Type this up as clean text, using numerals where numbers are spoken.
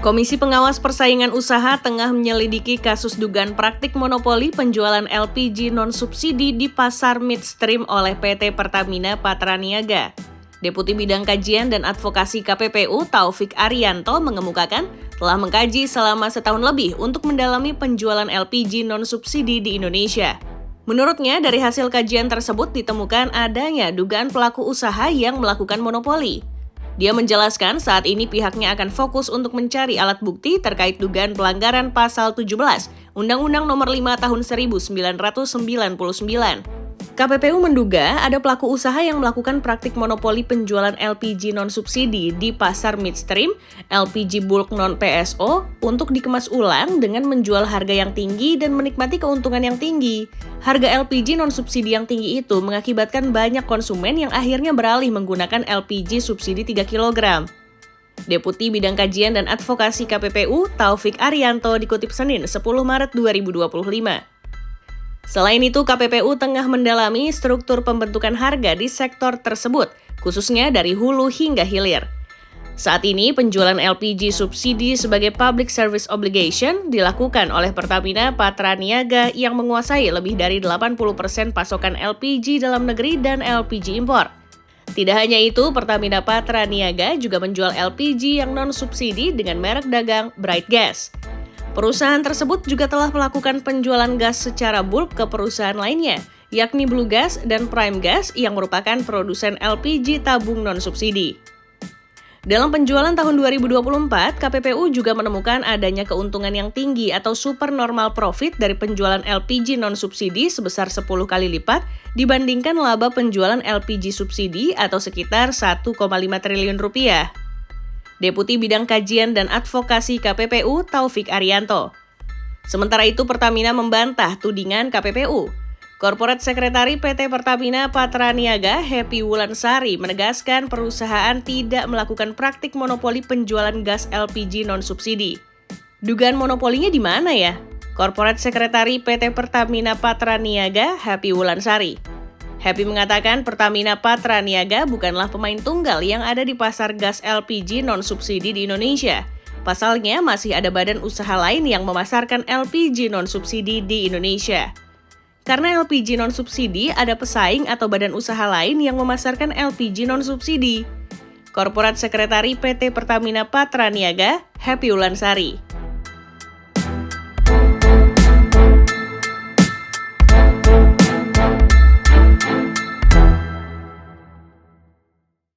Komisi Pengawas Persaingan Usaha tengah menyelidiki kasus dugaan praktik monopoli penjualan LPG non-subsidi di pasar midstream oleh PT Pertamina Patraniaga. Deputi Bidang Kajian dan Advokasi KPPU Taufik Arianto mengemukakan telah mengkaji selama setahun lebih untuk mendalami penjualan LPG non-subsidi di Indonesia. Menurutnya, dari hasil kajian tersebut ditemukan adanya dugaan pelaku usaha yang melakukan monopoli. Dia menjelaskan saat ini pihaknya akan fokus untuk mencari alat bukti terkait dugaan pelanggaran pasal 17 Undang-Undang Nomor 5 Tahun 1999. KPPU menduga ada pelaku usaha yang melakukan praktik monopoli penjualan LPG non-subsidi di pasar midstream, LPG bulk non-PSO untuk dikemas ulang dengan menjual harga yang tinggi dan menikmati keuntungan yang tinggi. Harga LPG non-subsidi yang tinggi itu mengakibatkan banyak konsumen yang akhirnya beralih menggunakan LPG subsidi 3 kg. Deputi Bidang Kajian dan Advokasi KPPU Taufik Arianto dikutip Senin 10 Maret 2025. Selain itu, KPPU tengah mendalami struktur pembentukan harga di sektor tersebut, khususnya dari hulu hingga hilir. Saat ini, penjualan LPG subsidi sebagai Public Service Obligation dilakukan oleh Pertamina Patraniaga yang menguasai lebih dari 80% pasokan LPG dalam negeri dan LPG impor. Tidak hanya itu, Pertamina Patraniaga juga menjual LPG yang non-subsidi dengan merek dagang Bright Gas. Perusahaan tersebut juga telah melakukan penjualan gas secara bulk ke perusahaan lainnya, yakni Blue Gas dan Prime Gas yang merupakan produsen LPG tabung non-subsidi. Dalam penjualan tahun 2024, KPPU juga menemukan adanya keuntungan yang tinggi atau supernormal profit dari penjualan LPG non-subsidi sebesar 10 kali lipat dibandingkan laba penjualan LPG subsidi atau sekitar 1,5 triliun rupiah. Deputi Bidang Kajian dan Advokasi KPPU Taufik Arianto. Sementara itu, Pertamina membantah tudingan KPPU. Korporat Sekretari PT Pertamina Patraniaga, Happy Wulansari, menegaskan perusahaan tidak melakukan praktik monopoli penjualan gas LPG non-subsidi. Dugaan monopolinya di mana ya? Korporat Sekretari PT Pertamina Patraniaga, Happy Wulansari. Happy mengatakan Pertamina Patraniaga bukanlah pemain tunggal yang ada di pasar gas LPG non-subsidi di Indonesia. Pasalnya, masih ada badan usaha lain yang memasarkan LPG non-subsidi di Indonesia. Karena LPG non-subsidi, ada pesaing atau badan usaha lain yang memasarkan LPG non-subsidi. Korporat Sekretari PT Pertamina Patraniaga, Happy Wulansari.